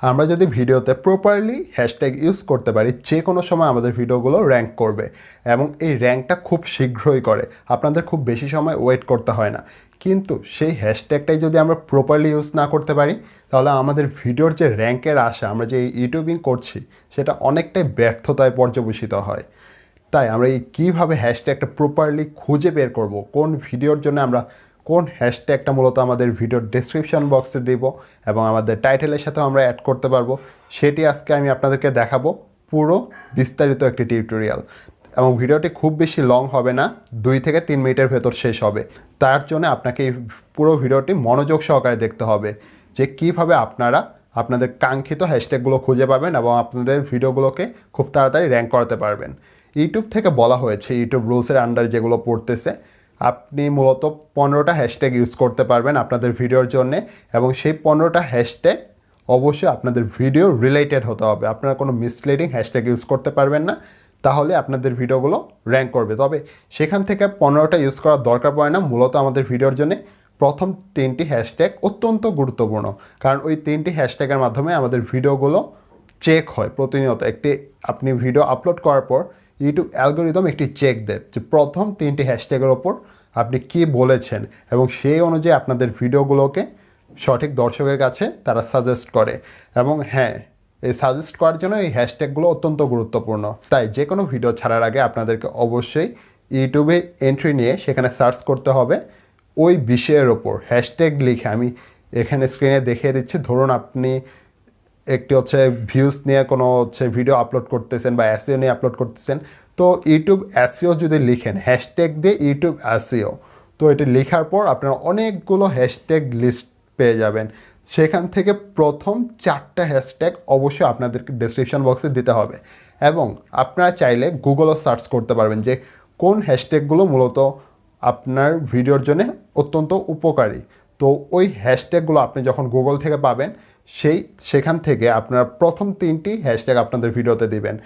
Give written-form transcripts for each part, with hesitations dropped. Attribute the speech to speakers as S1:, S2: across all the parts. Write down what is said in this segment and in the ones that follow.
S1: আমরা যদি ভিডিওতে প্রপারলি হ্যাশট্যাগ ইউজ করতে পারি, যে কোনো সময় আমাদের ভিডিওগুলো র্যাঙ্ক করবে এবং এই র্যাঙ্কটা খুব শীঘ্রই করে, আপনাদের খুব বেশি সময় ওয়েট করতে হয় না। কিন্তু সেই হ্যাশট্যাগটাই যদি আমরা প্রপারলি ইউজ না করতে পারি, তাহলে আমাদের ভিডিওর যে র্যাঙ্কের আশা, আমরা যে ইউটিউবিং করছি, সেটা অনেকটাই ব্যর্থতায় পর্যবেসিত হয়। তাই আমরা এই কীভাবে হ্যাশট্যাগটা প্রপারলি খুঁজে বের করব, কোন ভিডিওর জন্য আমরা কোন হ্যাশট্যাগটা মূলত আমাদের ভিডিওর ডেসক্রিপশন বক্সে দেব এবং আমাদের টাইটেলের সাথেও আমরা অ্যাড করতে পারবো, সেটি আজকে আমি আপনাদেরকে দেখাবো, পুরো বিস্তারিত একটি টিউটোরিয়াল। এবং ভিডিওটি খুব বেশি লং হবে না, 2 থেকে 3 মিনিটের ভেতর শেষ হবে। তার জন্য আপনাকে এই পুরো ভিডিওটি মনোযোগ সহকারে দেখতে হবে, যে কীভাবে আপনারা আপনাদের কাঙ্ক্ষিত হ্যাশট্যাগুলো খুঁজে পাবেন এবং আপনাদের ভিডিওগুলোকে খুব তাড়াতাড়ি র্যাঙ্ক করাতে পারবেন। ইউটিউব থেকে বলা হয়েছে, ইউটিউব রুলসের আন্ডার যেগুলো পড়তেছে, আপনি মূলত 15টা হ্যাশট্যাগ ইউজ করতে পারবেন আপনাদের ভিডিওর জন্যে, এবং সেই 15টা হ্যাশট্যাগ অবশ্যই আপনাদের ভিডিও রিলেটেড হতে হবে। আপনারা কোনো মিসলিডিং হ্যাশট্যাগ ইউজ করতে পারবেন না, তাহলে আপনাদের ভিডিওগুলো র্যাঙ্ক করবে। তবে সেখান থেকে 15টা ইউজ করার দরকার পড়ে না। মূলত আমাদের ভিডিওর জন্য প্রথম 3টি হ্যাশট্যাগ অত্যন্ত গুরুত্বপূর্ণ, কারণ ওই 3টি হ্যাশট্যাগের মাধ্যমে আমাদের ভিডিওগুলো চেক হয় প্রতিনিয়ত। আপনি ভিডিও আপলোড করার পর ইউটিউব অ্যালগোরিদম একটি চেক দেয় যে প্রথম 3টি হ্যাশট্যাগের ওপর আপনি কী বলেছেন, এবং সেই অনুযায়ী আপনাদের ভিডিওগুলোকে সঠিক দর্শকের কাছে তারা সাজেস্ট করে। এবং হ্যাঁ, এই সাজেস্ট করার জন্য এই হ্যাশট্যাগুলো অত্যন্ত গুরুত্বপূর্ণ। তাই যে কোনো ভিডিও ছাড়ার আগে আপনাদেরকে অবশ্যই ইউটিউবে এন্ট্রি নিয়ে সেখানে সার্চ করতে হবে ওই বিষয়ের ওপর হ্যাশট্যাগ লিখে। আমি এখানে স্ক্রিনে দেখিয়ে দিচ্ছি। ধরুন আপনি একটি ভিউজ নিয়ে কোনো ভিডিও আপলোড করতেছেন বা এসইও নিয়ে আপলোড করতেছেন, তো ইউটিউব এসইও যদি লিখেন হ্যাশট্যাগ দিয়ে ইউটিউব এসইও, তো এটি লেখার পর আপনারা অনেকগুলো হ্যাশট্যাগ লিস্ট পেয়ে যাবেন। সেখান থেকে প্রথম 4টা হ্যাশট্যাগ অবশ্যই আপনাদেরকে ডেসক্রিপশন বক্সে দিতে হবে, এবং আপনারা চাইলে গুগলও সার্চ করতে পারবেন যে কোন হ্যাশট্যাগুলো মূলত আপনার ভিডিওর জন্য অত্যন্ত উপকারী। তো ওই হ্যাশট্যাগুলো আপনি যখন গুগল থেকে পাবেন, সেখান থেকে আপনার প্রথম 3টি হ্যাশট্যাগ আপনাদের ভিডিওতে দিবেন।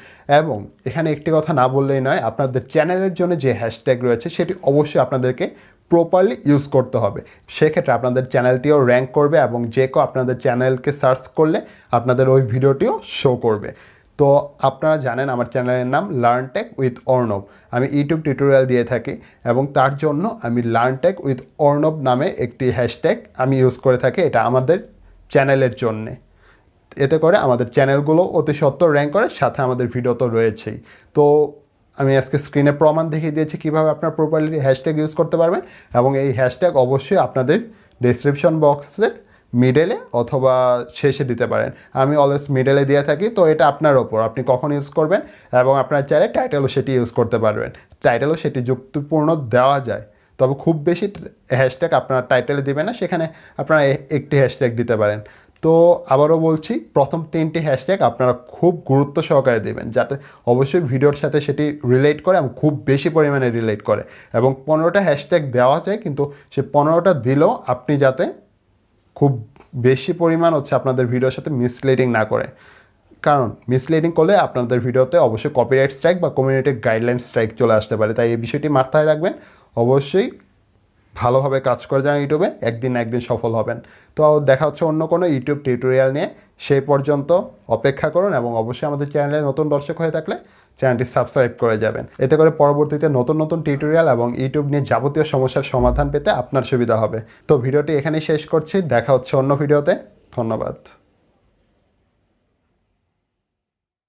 S1: এবং এখানে একটি কথা না বললেই নয়, আপনাদের চ্যানেলের জন্য যে হ্যাশট্যাগ রয়েছে সেটি অবশ্যই আপনাদেরকে প্রপারলি ইউজ করতে হবে। সেক্ষেত্রে আপনাদের চ্যানেলটিও র্যাঙ্ক করবে, এবং যে কেউ আপনাদের চ্যানেলকে সার্চ করলে আপনাদের ওই ভিডিওটিও শো করবে। তো আপনারা জানেন আমার চ্যানেলের নাম লার্ন টেক উইথ অর্ণব। আমি ইউটিউব টিউটোরিয়াল দিয়ে থাকি, এবং তার জন্য আমি লার্ন টেক উইথ অর্ণব নামে একটি হ্যাশট্যাগ আমি ইউজ করে থাকি। এটা আমাদের চ্যানেলের জন্যে, এতে করে আমাদের চ্যানেলগুলো অতি সত্বর র্যাঙ্ক করে, সাথে আমাদের ভিডিও তো রয়েছেই। তো আমি আজকে স্ক্রিনে প্রমাণ দেখিয়ে দিয়েছি কীভাবে আপনারা প্রপারলি হ্যাশট্যাগ ইউজ করতে পারবেন, এবং এই হ্যাশট্যাগ অবশ্যই আপনাদের ডেসক্রিপশন বক্সের মিডলে অথবা শেষে দিতে পারেন। আমি অলওয়েজ মিডলে দিয়ে থাকি, তো এটা আপনার ওপর, আপনি কখন ইউজ করবেন। এবং আপনার চাইলে টাইটেলও সেটি ইউজ করতে পারবেন, টাইটেলও সেটি যুক্তিপূর্ণ দেওয়া যায়। তবে খুব বেশি হ্যাশট্যাগ আপনার টাইটেলে দেবেন না, সেখানে আপনারা একটি হ্যাশট্যাগ দিতে পারেন। তো আবারও বলছি, প্রথম 3টি হ্যাশট্যাগ আপনারা খুব গুরুত্ব সহকারে দেবেন, যাতে অবশ্যই ভিডিওর সাথে সেটি রিলেট করে এবং খুব বেশি পরিমাণে রিলেট করে। এবং 15টা হ্যাশট্যাগ দেওয়া যায়, কিন্তু সে 15টা দিলেও আপনি যাতে খুব বেশি পরিমাণ আপনাদের ভিডিওর সাথে মিসলিডিং না করে, কারণ মিসলিডিং করলে আপনাদের ভিডিওতে অবশ্যই কপিরাইট স্ট্রাইক বা কমিউনিটি গাইডলাইন স্ট্রাইক চলে আসতে পারে। তাই এই বিষয়টি মাথায় রাখবেন। অবশ্যই ভালোভাবে কাজ করে যান ইউটিউবে, একদিন না একদিন সফল হবেন। তো দেখা হচ্ছে অন্য কোনো ইউটিউব টিউটোরিয়াল নিয়ে। সেই পর্যন্ত অপেক্ষা করুন, এবং অবশ্যই আমাদের চ্যানেলে নতুন দর্শক হয়ে থাকলে চ্যানেলটি সাবস্ক্রাইব করে যাবেন। এতে করে পরবর্তীতে নতুন নতুন টিউটোরিয়াল এবং ইউটিউব নিয়ে যাবতীয় সমস্যার সমাধান পেতে আপনার সুবিধা হবে। তো ভিডিওটি এখানেই শেষ করছি, দেখা হচ্ছে অন্য ভিডিওতে। ধন্যবাদ।